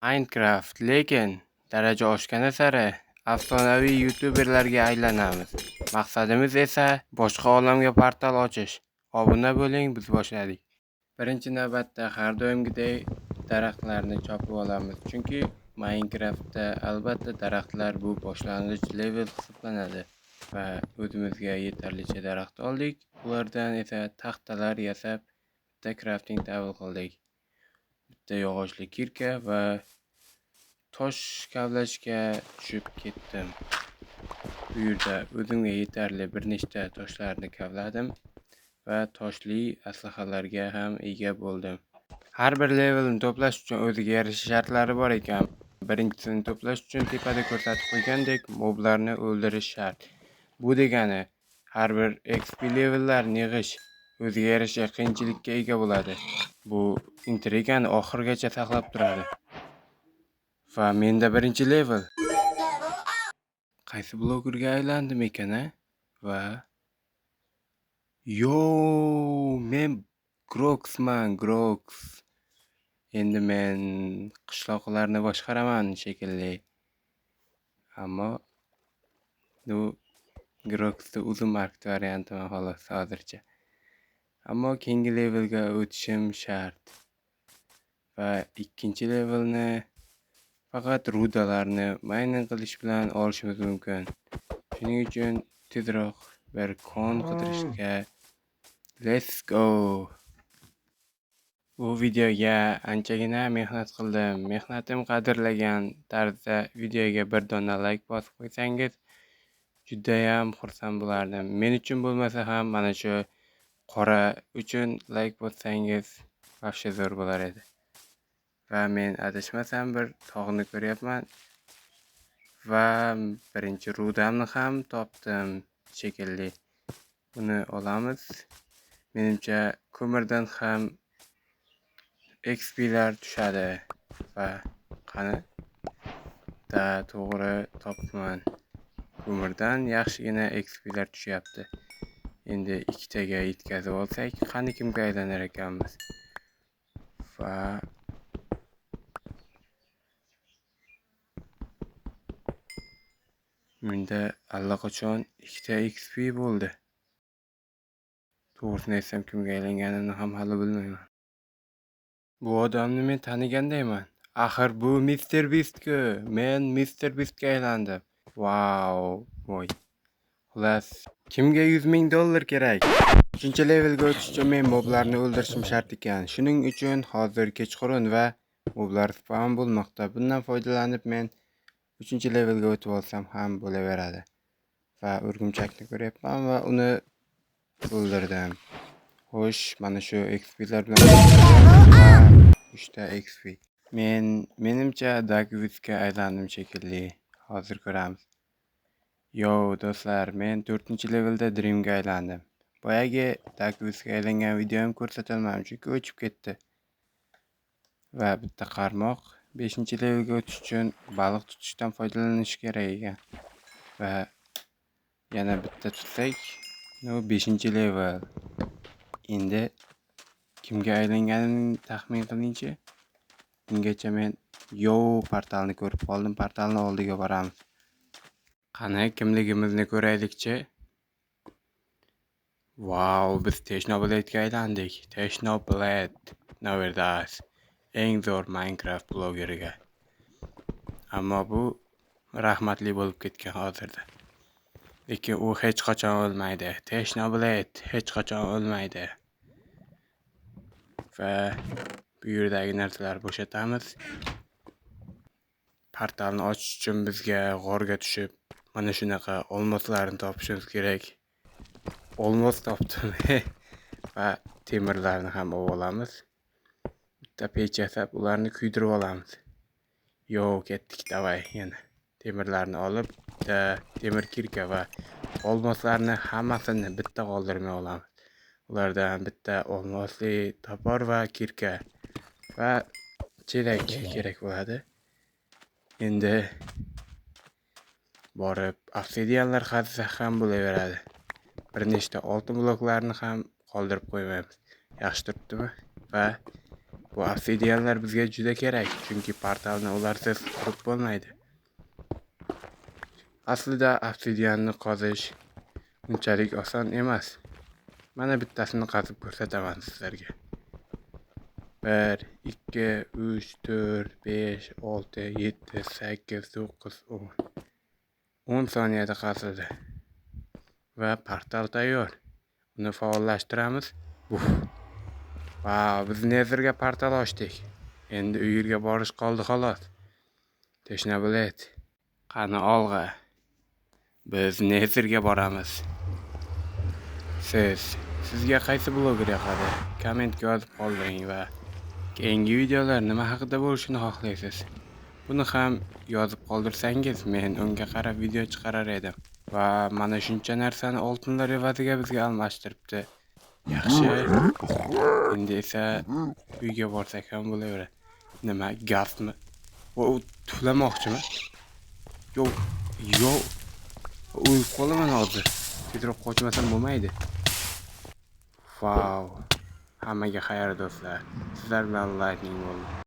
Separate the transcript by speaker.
Speaker 1: Minecraft, lekin daraja oshgani sari afsonaviy youtuberlarga aylanamiz. Maqsadimiz esa boshqa olamga portal ochish. Obuna bo'ling, biz boshladik. Birinchi navbatda har doimgidek daraxtlarni chopib olamiz, chunki Minecraftda albatta daraxtlar bu boshlang'ich level hisoblanadi va o'zimizga yetarlicha daraxt oldik. Ulardan esa taxtalar yasab, bitta crafting table qildik. Bitta yog'ochli kirka va tosh kavlashga tushib ketdim. Bu yerda o'zimga yetarli bir nechta toshlarni kavladim va toshli aslahalarga ham ega bo'ldim. Har bir levelni to'plash uchun o'ziga yarasha shartlari bor ekan. Birinchisini to'plash uchun tepada ko'rsatib qo'ygandek moblarni o'ldirish shart. Bu degani har bir XP levellarni yig'ish o'ziga yarasha qiyinchilikka ega bo'ladi. Bu intrigani oxirigacha saqlab turadi. Va menda birinchi level. Qaysi blogerga aylandim ekan-a? Va men Groxman, Grox. Endi men qishloqlarni boshqaraman shekilli. Ammo Grox'da uzun market variantiman xolos hozircha. Ammo keyingi levelga o'tishim shart. Va ikkinchi levelni faqat rudalarni mining qilish bilan olishimiz mumkin. Shuning uchun tezroq bir kon qidirishga let's go. Bu videoga anchagina mehnat qildim. Mehnatim qadrlagan tarzda videoga bir dona like bosib qo'ysangiz juda ham xursand bo'lardim. Men uchun bo'lmasa ham mana shu qora uchun like bossangiz vafsha zo'r bo'lar edi. Va men adashmasam bir tog'ni ko'ryapman va birinchi rudamni ham topdim shekilli. Buni olamiz. Menimcha ko'mirdan ham XP'lar tushadi va qani to'g'ri topman. Ko'mirdan yaxshigina XP'lar tushyapti. Endi ikkitaga yetkazib olsak, qani kimga aylanar ekanmiz. Va menda allaqachon 2 ta XP bo'ldi. To'g'risini aytsam kimga aylanganimni ham hali bilmayman. Bu odamni men tanigandayman. Axir bu Mr. Beast-ku. Men Mr. Beast'ga aylandim. Wow, voy. Xullas, kimga $100,000 kerak? 3-levelga o'tish uchun men moblarni o'ldirishim shart ekan. Shuning uchun hozir kechqurun va moblar spam bo'lmoqda. Bundan foydalanib men 3-levelga o'tib olsam ham bo'laveradi. Va o'rgimchakni ko'ryapman va uni o'ldirdim. Xo'sh, mana shu XP'lar bilan 3 ta XP. Menimcha Dagvizga aylandim shekilli. Hozir ko'ramiz. Yo do'stlar, men 4-levelda Dreamga aylandim. Boyagi Dagvizga aylangan videoyim ko'rsatilmadim, chunki o'chib ketdi. Va bitta qarmoq 5-levelga o'tish uchun baliq tutishdan foydalanish kerak ekan. Va yana bitta tutsak, 5-level. Endi kimga aylanganimni taxmin qilingchi. Ungacha men portalni ko'rib qoldim. Portalning oldiga boramiz. Qani kimligimizni ko'raylikchi. Wow, biz Technoblade aylandik. Technoblade naverdasi. Eng zo'r Minecraft blogeriga. Ammo bu rahmatli bo'lib ketgan hozirda. Lekin u hech qachon o'lmaydi. Technoblade hech qachon o'lmaydi. Va bu yerdagi narsalarni bo'shatamiz. Portalni ochish uchun bizga g'orga tushib, mana shunaqa olmoslarni topishimiz kerak. Olmos topdim. Va temirlarni ham olamiz. Bitta pech yasab, ularni kuydirib olamiz. Ketdik, davay yana. Temirlarni olib, bitta temir kirka va olmoslarni hammasini bitta qoldirmay olamiz. Ulardan bitta olmosli topor va kirka va chelak kerak bo'ladi. Endi borib obsidianlar qazsak ham bo'laveradi. Bir nechta oltin bloklarni ham qoldirib qo'ymaymiz. Yaxshi turibdimi? Va Bu obsidianlar bizga juda kerak, chunki portalni ularsiz qurib bo'lmaydi. Aslida obsidianni qozish unchalik oson emas. Mana bittasini qazib ko'rsataman sizlarga. 1, 2, 3, 4, 5, 6, 7, 8, 9, 10. 10 soniyada qazildi. Va portal tayyor. Uni faollashtiramiz. Wow, biz Netherga portal ochdik. Endi u yerga borish qoldi xolos. Teshna bilet. Qani olg'a. Biz Netherga boramiz. Sizga qaysi bloger yoqadi? Kommentga yozib qoldiring va keyingi videolar nima haqida bo'lishini xohlaysiz? Buni ham yozib qoldirsangiz, men unga qarab video chiqarar edim. Va mana shuncha narsani oltinlar evaziga bizga almashtiribdi. Yaxshi. Endi esa uyga borsak ham bo'laveradi. Nima, gazmi? U tuflamoqchimi? Yo'q. O'lib qolaman hozir. Tezroq qochmasam bo'lmaydi. Wow. Hammaga xayr do'stlar. Sizlar bilan Lightning bo'ldi.